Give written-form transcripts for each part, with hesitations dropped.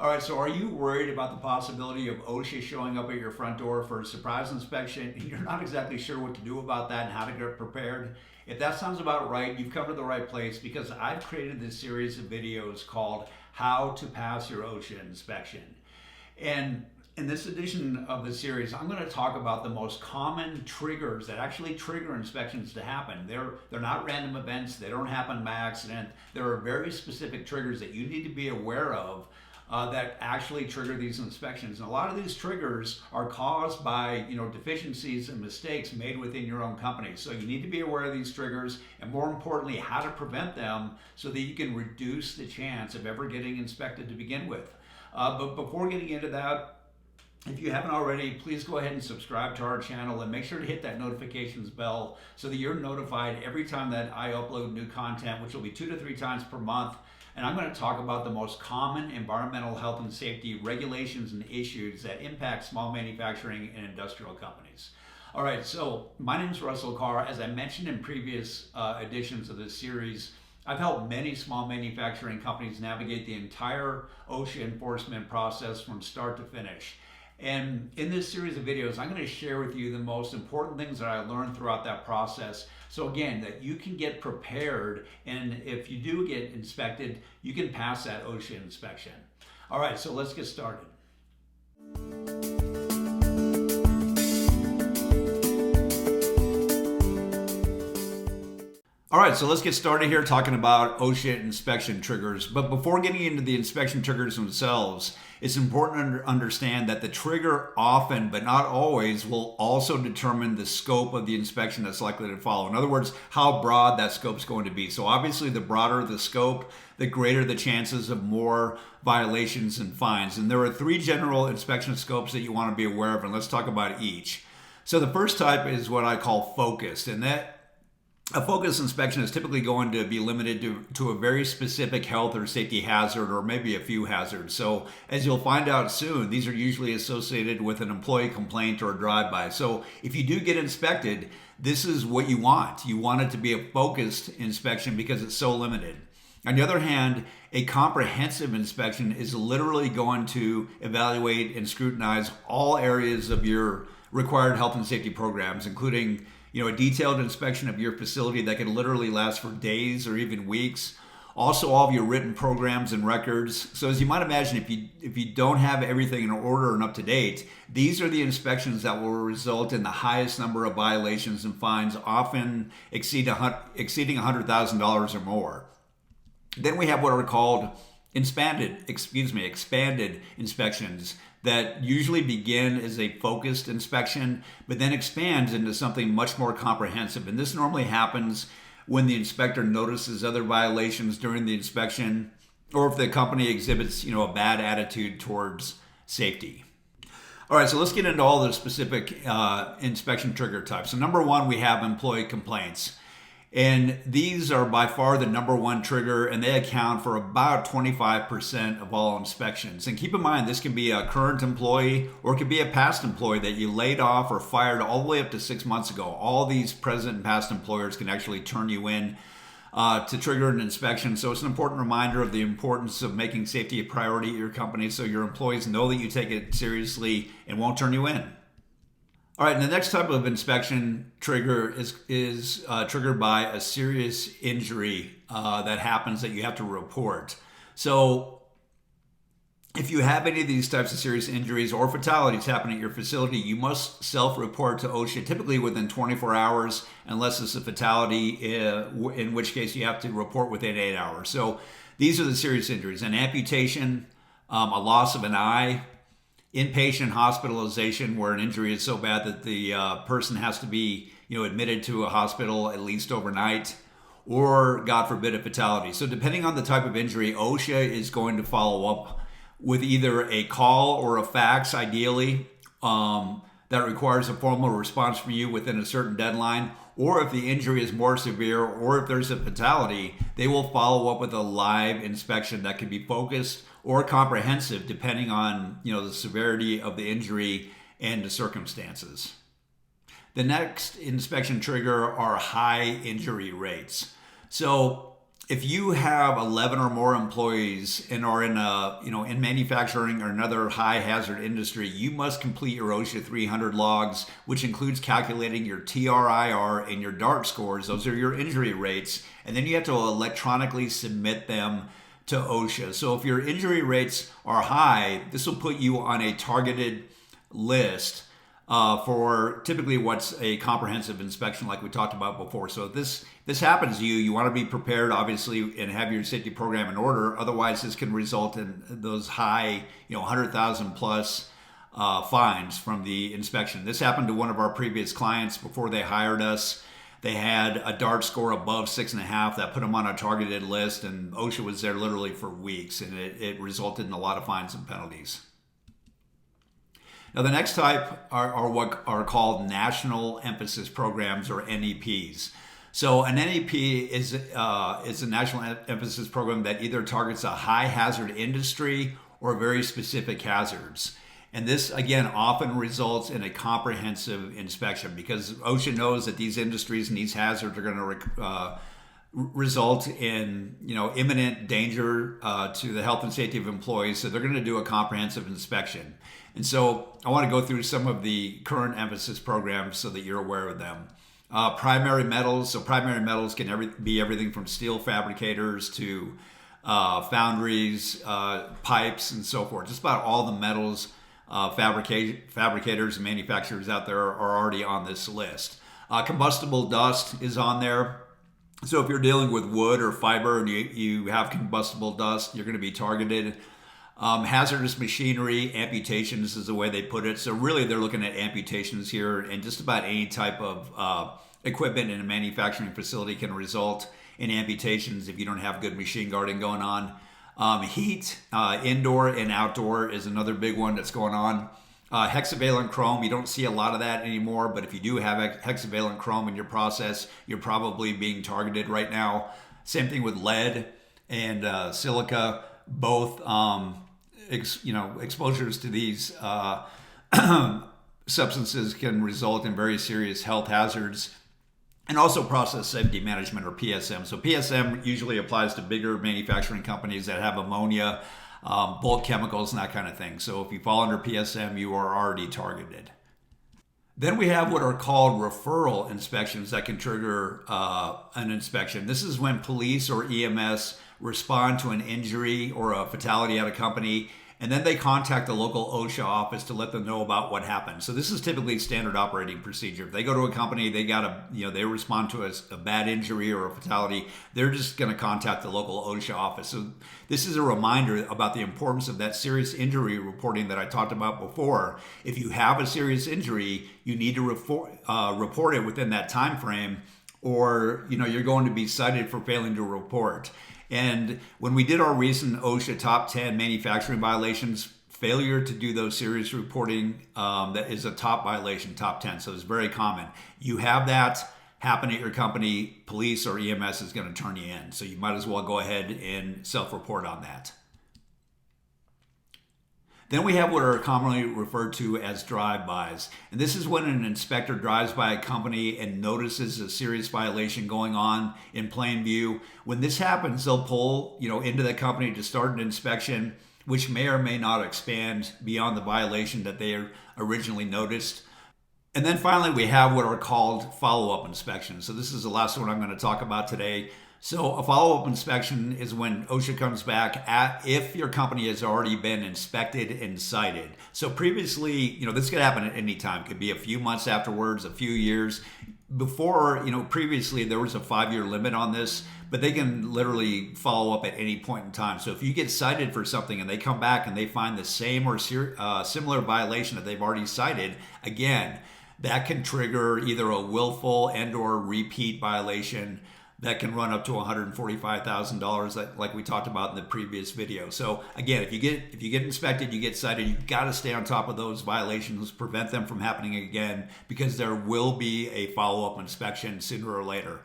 All right, so are you worried about the possibility of OSHA showing up at your front door for a surprise inspection and you're not exactly sure what to do about that and how to get prepared? If that sounds about right, you've come to the right place because I've created this series of videos called How to Pass Your OSHA Inspection. And in this edition of the series, I'm going to talk about the most common triggers that actually trigger inspections to happen. They're not random events. They don't happen by accident. There are very specific triggers that you need to be aware of that actually trigger these inspections. And a lot of these triggers are caused by deficiencies and mistakes made within your own company. So you need to be aware of these triggers and, more importantly, how to prevent them so that you can reduce the chance of ever getting inspected to begin with. But before getting into that, if you haven't already, please go ahead and subscribe to our channel and make sure to hit that notifications bell so that you're notified every time that I upload new content, which will be 2 to 3 times per month. And I'm going to talk about the most common environmental health and safety regulations and issues that impact small manufacturing and industrial companies. All right, so my name is Russell Carr. As I mentioned in previous editions of this series, I've helped many small manufacturing companies navigate the entire OSHA enforcement process from start to finish. And in this series of videos, I'm going to share with you the most important things that I learned throughout that process. So again, that you can get prepared, and if you do get inspected, you can pass that OSHA inspection. All right, so let's get started. All right, so let's get started here talking about OSHA inspection triggers. But before getting into the inspection triggers themselves, it's important to understand that the trigger often, but not always, will also determine the scope of the inspection that's likely to follow. In other words, how broad that scope is going to be. So obviously, the broader the scope, the greater the chances of more violations and fines. And there are 3 general inspection scopes that you want to be aware of, and let's talk about each. So the first type is what I call focused, and that a focus inspection is typically going to be limited to a very specific health or safety hazard, or maybe a few hazards. So as you'll find out soon, these are usually associated with an employee complaint or a drive-by. So if you do get inspected, this is what you want. You want it to be a focused inspection because it's so limited. On the other hand, a comprehensive inspection is literally going to evaluate and scrutinize all areas of your required health and safety programs, including a detailed inspection of your facility that can literally last for days or even weeks. Also, all of your written programs and records. So as you might imagine, if you don't have everything in order and up to date, these are the inspections that will result in the highest number of violations and fines, often exceeding $100,000 or more. Then we have what are called expanded inspections that usually begin as a focused inspection, but then expands into something much more comprehensive. And this normally happens when the inspector notices other violations during the inspection, or if the company exhibits, a bad attitude towards safety. All right, so let's get into all the specific inspection trigger types. So number 1, we have employee complaints. And these are by far the number 1 trigger, and they account for about 25% of all inspections. And keep in mind, this can be a current employee or it could be a past employee that you laid off or fired all the way up to 6 months ago. All these present and past employers can actually turn you in to trigger an inspection. So it's an important reminder of the importance of making safety a priority at your company so your employees know that you take it seriously and won't turn you in. All right, and the next type of inspection trigger is triggered by a serious injury that happens that you have to report. So if you have any of these types of serious injuries or fatalities happening at your facility, you must self-report to OSHA typically within 24 hours, unless it's a fatality, in which case you have to report within 8 hours. So these are the serious injuries: an amputation, a loss of an eye, inpatient hospitalization where an injury is so bad that the person has to be admitted to a hospital at least overnight, or God forbid, a fatality. So depending on the type of injury, OSHA is going to follow up with either a call or a fax, ideally, that requires a formal response from you within a certain deadline. Or if the injury is more severe, or if there's a fatality, they will follow up with a live inspection that can be focused or comprehensive, depending on the severity of the injury and the circumstances. The next inspection trigger are high injury rates. So if you have 11 or more employees and are in in manufacturing or another high hazard industry, you must complete your OSHA 300 logs, which includes calculating your TRIR and your DART scores. Those are your injury rates. And then you have to electronically submit them to OSHA. So if your injury rates are high, this will put you on a targeted list for typically what's a comprehensive inspection like we talked about before. So if this happens to you, you want to be prepared, obviously, and have your safety program in order. Otherwise, this can result in those high, 100,000 plus fines from the inspection. This happened to one of our previous clients before they hired us. They had a DART score above 6.5 that put them on a targeted list, and OSHA was there literally for weeks, and it resulted in a lot of fines and penalties. Now, the next type are what are called National Emphasis Programs, or NEPs. So an NEP is a national emphasis program that either targets a high hazard industry or very specific hazards. And this, again, often results in a comprehensive inspection because OSHA knows that these industries and these hazards are going to result in imminent danger to the health and safety of employees. So they're going to do a comprehensive inspection. And so I want to go through some of the current emphasis programs so that you're aware of them. Primary metals. So primary metals can be everything from steel fabricators to foundries, pipes, and so forth. Just about all the metals fabricators and manufacturers out there are already on this list. Combustible dust is on there. So if you're dealing with wood or fiber and you have combustible dust, you're going to be targeted. Hazardous machinery, amputations is the way they put it. So really they're looking at amputations here, and just about any type of equipment in a manufacturing facility can result in amputations if you don't have good machine guarding going on. Heat, indoor and outdoor is another big one that's going on. Hexavalent chrome, you don't see a lot of that anymore, but if you do have hexavalent chrome in your process, you're probably being targeted right now. Same thing with lead and silica, both exposures to these substances can result in very serious health hazards. And also process safety management, or PSM. So PSM usually applies to bigger manufacturing companies that have ammonia, bulk chemicals, and that kind of thing. So if you fall under PSM, you are already targeted. Then we have what are called referral inspections that can trigger an inspection. This is when police or EMS respond to an injury or a fatality at a company, and then they contact the local OSHA office to let them know about what happened. So this is typically standard operating procedure. If they go to a company, they respond to a bad injury or a fatality, they're just going to contact the local OSHA office. So this is a reminder about the importance of that serious injury reporting that I talked about before. If you have a serious injury, you need to report it within that time frame, or you're going to be cited for failing to report. And when we did our recent OSHA top 10 manufacturing violations, failure to do those serious reporting, that is a top violation, top 10. So it's very common. You have that happen at your company, police or EMS is going to turn you in. So you might as well go ahead and self-report on that. Then we have what are commonly referred to as drive-bys. And this is when an inspector drives by a company and notices a serious violation going on in plain view. When this happens, they'll pull, into the company to start an inspection, which may or may not expand beyond the violation that they originally noticed. And then finally, we have what are called follow-up inspections. So this is the last one I'm going to talk about today. So a follow-up inspection is when OSHA comes back if your company has already been inspected and cited. So previously, this could happen at any time. It could be a few months afterwards, a few years. Before, previously there was a 5-year limit on this, but they can literally follow up at any point in time. So if you get cited for something and they come back and they find the same or similar violation that they've already cited, again, that can trigger either a willful and or repeat violation that can run up to $145,000, like we talked about in the previous video. So again, if you get inspected, you get cited, you've got to stay on top of those violations, prevent them from happening again, because there will be a follow-up inspection sooner or later.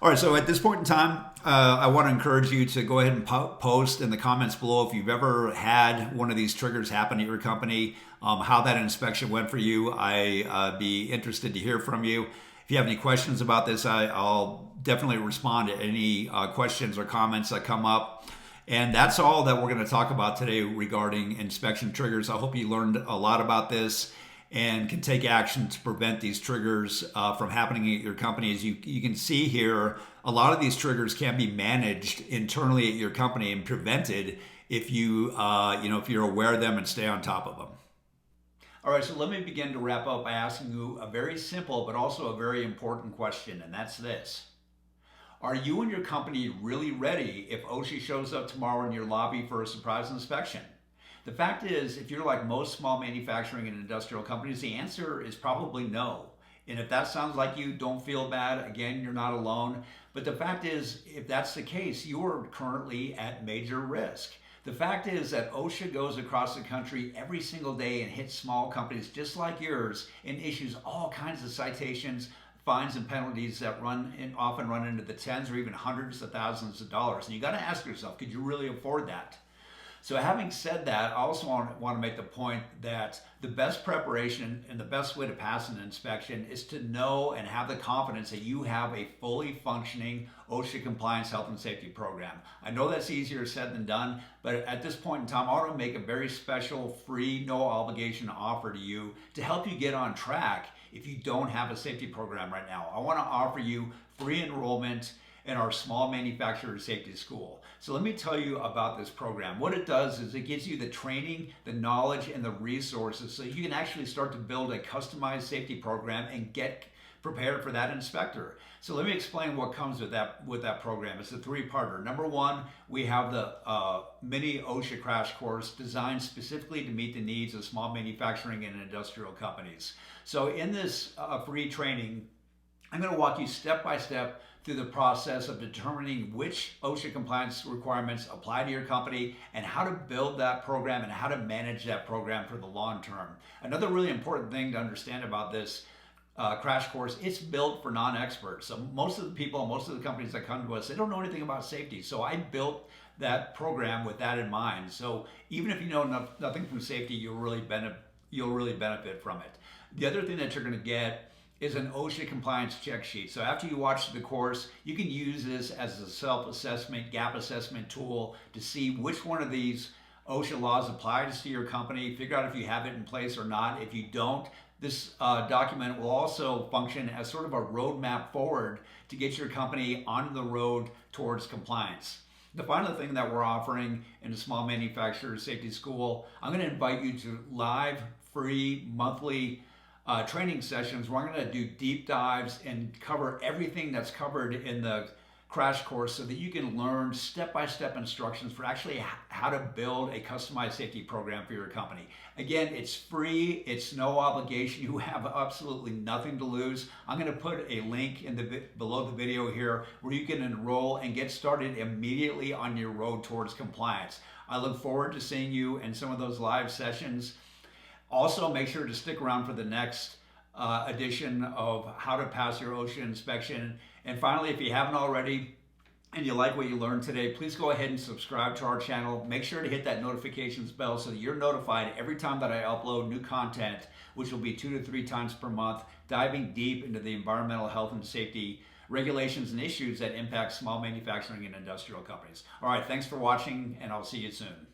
All right, so at this point in time, I want to encourage you to go ahead and post in the comments below if you've ever had one of these triggers happen at your company, how that inspection went for you. I'd be interested to hear from you. If you have any questions about this, I'll definitely respond to any questions or comments that come up. And that's all that we're going to talk about today regarding inspection triggers. I hope you learned a lot about this and can take action to prevent these triggers from happening at your company. As you can see here, a lot of these triggers can be managed internally at your company and prevented if if you're aware of them and stay on top of them. All right, so let me begin to wrap up by asking you a very simple but also a very important question, and that's this. Are you and your company really ready if OSHA shows up tomorrow in your lobby for a surprise inspection? The fact is, if you're like most small manufacturing and industrial companies, the answer is probably no. And if that sounds like you, don't feel bad. Again, you're not alone. But the fact is, if that's the case, you are currently at major risk. The fact is that OSHA goes across the country every single day and hits small companies just like yours and issues all kinds of citations, fines, and penalties that often run into the tens or even hundreds of thousands of dollars. And you got to ask yourself, could you really afford that? So having said that, I also want to make the point that the best preparation and the best way to pass an inspection is to know and have the confidence that you have a fully functioning OSHA compliance health and safety program. I know that's easier said than done, but at this point in time, I want to make a very special, free, no obligation offer to you to help you get on track if you don't have a safety program right now. I want to offer you free enrollment in our small manufacturer safety school. So let me tell you about this program. What it does is it gives you the training, the knowledge, and the resources so you can actually start to build a customized safety program and get prepared for that inspector. So let me explain what comes with that program. It's a three-parter. Number one, we have the mini OSHA crash course designed specifically to meet the needs of small manufacturing and industrial companies. So in this free training, I'm going to walk you step by step through the process of determining which OSHA compliance requirements apply to your company and how to build that program and how to manage that program for the long term. Another really important thing to understand about this crash course, it's built for non-experts. So most of the people, most of the companies that come to us, they don't know anything about safety. So I built that program with that in mind. So even if you know nothing from safety, you'll really benefit from it. The other thing that you're going to get is an OSHA compliance check sheet. So after you watch the course, you can use this as a self-assessment, gap assessment tool to see which one of these OSHA laws applies to your company, figure out if you have it in place or not. If you don't, this document will also function as sort of a roadmap forward to get your company on the road towards compliance. The final thing that we're offering in the Small Manufacturer Safety School, I'm going to invite you to live, free, monthly training sessions where I'm going to do deep dives and cover everything that's covered in the crash course so that you can learn step-by-step instructions for actually how to build a customized safety program for your company. Again, it's free, it's no obligation, you have absolutely nothing to lose. I'm going to put a link below the video here where you can enroll and get started immediately on your road towards compliance. I look forward to seeing you in some of those live sessions. Also, make sure to stick around for the next edition of How to Pass Your OSHA Inspection. And finally, if you haven't already and you like what you learned today, please go ahead and subscribe to our channel. Make sure to hit that notifications bell so that you're notified every time that I upload new content, which will be 2 to 3 times per month, diving deep into the environmental health and safety regulations and issues that impact small manufacturing and industrial companies. All right, thanks for watching, and I'll see you soon.